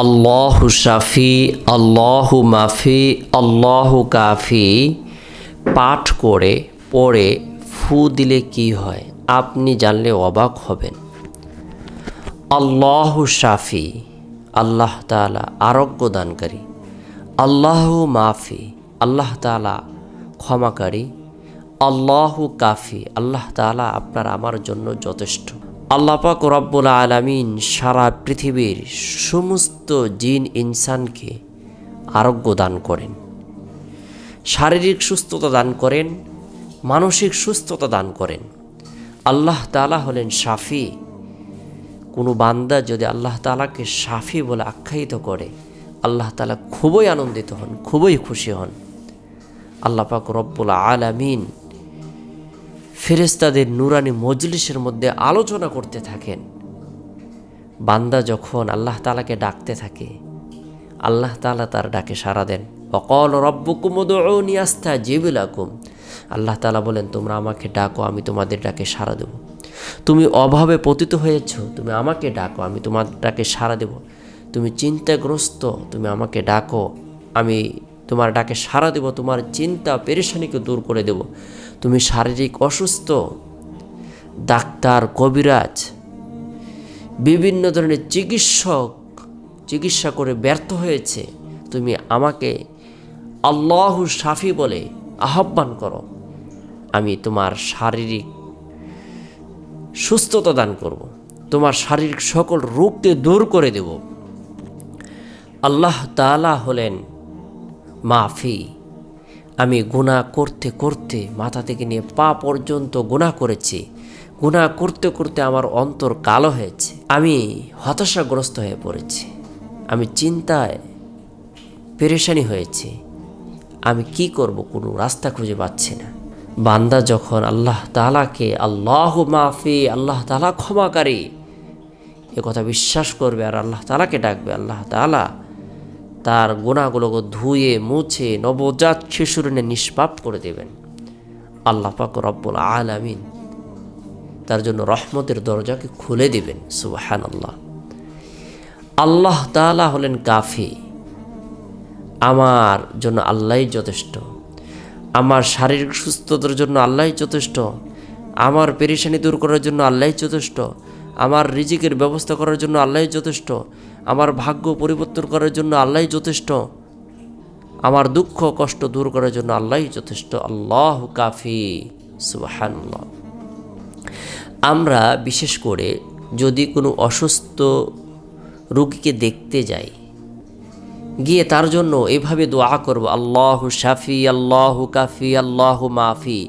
আল্লাহু শাফি, আল্লাহু মাফি, আল্লাহু কাফি পাঠ করে পড়ে ফু দিলে কি হয় আপনি জানলে অবাক হবেন। আল্লাহু শাফি, আল্লাহ তাআলা আরোগ্য দানকারী। আল্লাহু মাফি, আল্লাহ তাআলা ক্ষমাকারী। আল্লাহু কাফি, আল্লাহ তাআলা আপনার আমার জন্য যথেষ্ট। আল্লাহ পাক রব্বুল আলামিন সারা পৃথিবীর সমস্ত জিন ইনসানকে আরোগ্য দান করেন, শারীরিক সুস্থতা দান করেন, মানসিক সুস্থতা দান করেন। আল্লাহ তাআলা হলেন শাফি। কোনো বান্দা যদি আল্লাহ তাআলাকে শাফি বলে আখ্যায়িত করে, আল্লাহ তাআলা খুবই আনন্দিত হন, খুবই খুশি হন। আল্লাহ পাক রব্বুল আলামিন ফেরেশতাদের নুরানি মজলিসের মধ্যে আলোচনা করতে থাকেন। বান্দা যখন আল্লাহ তাআলাকে ডাকতে থাকে, আল্লাহ তাআলা তার ডাকে সাড়া দেন। ওয়াকাল রাব্বুকুম উদউনি আস্তাজিব লাকুম, আল্লাহ তাআলা বলেন তোমরা আমাকে ডাকো, আমি তোমাদের ডাকে সাড়া দেব। তুমি অভাবে পতিত হয়েছ, তুমি আমাকে ডাকো, আমি তোমার ডাকে সাড়া দেব। তুমি চিন্তাগ্রস্ত, তুমি আমাকে ডাকো, আমি তোমার ডাকে সাড়া দেব, তোমার চিন্তা পেরেশানিকে দূর করে দেব। তুমি শারীরিক অসুস্থ, ডাক্তার কবিরাজ বিভিন্ন ধরনের চিকিৎসা করে ব্যর্থ হয়েছে, তুমি আমাকে আল্লাহু শাফি বলে আহ্বান করো, আমি তোমার শারীরিক সুস্থতা দান করব, তোমার শারীরিক সকল রোগকে দূর করে দেব। আল্লাহ তাআলা হলেন মাফি। আমি গুনাহ করতে করতে মাথা থেকে নিয়ে পা পর্যন্ত গুনাহ করেছি, গুনাহ করতে করতে আমার অন্তর কালো হয়েছে, আমি হতাশাগ্রস্ত হয়ে পড়েছি, আমি চিন্তায় পেরেশানি হয়েছি, আমি কি করব কোনো রাস্তা খুঁজে পাচ্ছি না। বান্দা যখন আল্লাহ তাআলাকে আল্লাহু মাফি, আল্লাহ তাআলা ক্ষমাকারী এ কথা বিশ্বাস করবে আর আল্লাহ তাআলাকে ডাকবে, আল্লাহ তাআলা তার গুনাহগুলোকে ধুয়ে মুছে নবজাত শিশুর নিষ্পাপ করে দেবেন। আল্লাহ পাক রব্বুল আলামিন তার জন্য রহমতের দরজাকে খুলে দিবেন। সুবহানাল্লাহ। আল্লাহ তাআলা হলেন কাফি। আমার জন্য আল্লাহই যথেষ্ট, আমার শারীরিক সুস্থতার জন্য আল্লাহই যথেষ্ট, আমার পেরেশানি দূর করার জন্য আল্লাহই যথেষ্ট, আমার রিজিকের ব্যবস্থা করার জন্য আল্লাহই যথেষ্ট, আমার ভাগ্য পরিবর্তন করার জন্য আল্লাহই যথেষ্ট, আমার দুঃখ কষ্ট দূর করার জন্য আল্লাহই যথেষ্ট। আল্লাহু কাফি। সুবহানাল্লাহ। আমরা বিশেষ করে যদি কোনো অসুস্থ রোগীকে দেখতে যাই, গিয়ে তার জন্য এভাবে দোয়া করব, আল্লাহু শাফি, আল্লাহু কাফি, আল্লাহু মাফি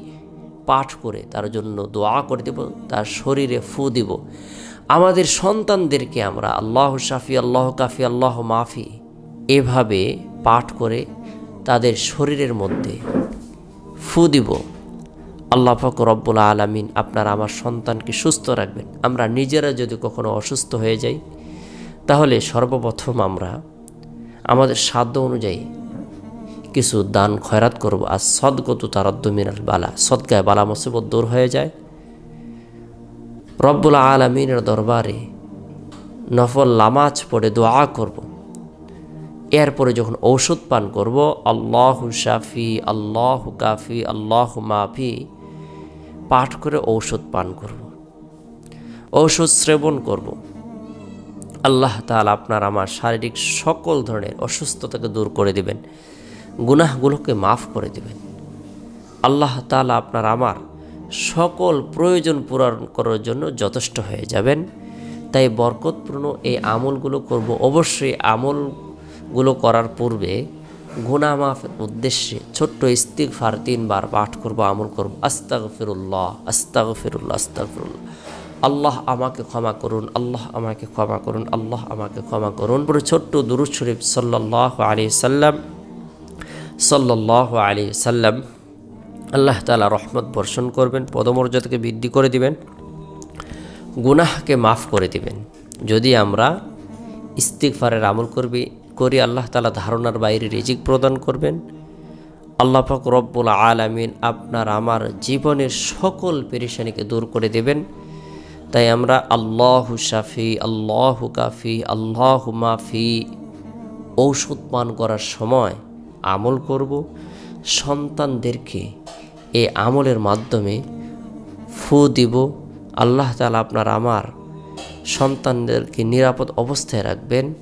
পাঠ করে তার জন্য দোয়া করে দেব, তার শরীরে ফু দিব। আমাদের সন্তানদেরকে আমরা আল্লাহু শাফি, আল্লাহু কাফি, আল্লাহু মাফি এভাবে পাঠ করে তাদের শরীরের মধ্যে ফু দিব। আল্লাহ পাক রব্বুল আলামিন আপনার আমার সন্তানকে সুস্থ রাখবেন। আমরা নিজেরা যদি কখনো অসুস্থ হয়ে যাই, তাহলে সর্বপ্রথম আমরা আমাদের সাধ্য অনুযায়ী কিছু দান খয়রাত করব। আর সদকতু তারাদ্দু মিনাল বালা, সদকায় বালা মুসিবত দূর হয়ে যায়। রব্বুল আলামিনের দরবারে নফল নামাজ পড়ে দোয়া করব। এরপরে যখন ঔষধ পান করব, আল্লাহু শাফি, আল্লাহু কাফি, আল্লাহু মাফি পাঠ করে ঔষধ পান করব, ঔষধ সেবন করব। আল্লাহ তাআলা আপনার আমার শারীরিক সকল ধরনের অসুস্থতাকে দূর করে দিবেন, গুনাহগুলোকে মাফ করে দিবেন। আল্লাহ তাআলা আপনার আমার সকল প্রয়োজন পূরণ করার জন্য যথেষ্ট হয়ে যাবেন। তাই বরকতপূর্ণ এই আমলগুলো করব। অবশ্যই আমলগুলো করার পূর্বে গুনাহ মাফের উদ্দেশ্যে ছোট্ট ইস্তিগফার 3 বার পাঠ করব, আমল করব। আস্তাগফিরুল্লাহ, আস্তাগফিরুল্লাহ, আস্তাগফিরুল্লাহ। আল্লাহ আমাকে ক্ষমা করুন, আল্লাহ আমাকে ক্ষমা করুন, আল্লাহ আমাকে ক্ষমা করুন। পুরো ছোট্ট দুরূদ শরীফ সাল্লাল্লাহু আলাইহি সাল্লাম, সাল্লাল্লাহু আলাইহি সাল্লাম। আল্লাহ তাআলা রহমত বর্ষণ করবেন, পদমর্যাদাকে বৃদ্ধি করে দিবেন, গুনাহকে মাফ করে দিবেন। যদি আমরা ইস্তিগফারের আমল করি, আল্লাহ তাআলা ধারণার বাইরে রিজিক প্রদান করবেন। আল্লাহ পাক রব্বুল আলামিন আপনার আমার জীবনের সকল পেরেশানিকে দূর করে দেবেন। তাই আমরা আল্লাহু শাফি, আল্লাহু কাফি, আল্লাহু মাফি ঔষধ পান করার সময় আমল করব, সন্তানদেরকে এই আমলের মাধ্যমে ফু দিব। আল্লাহ তাআলা আপনার আমার সন্তানদেরকে নিরাপদ অবস্থায় রাখবেন।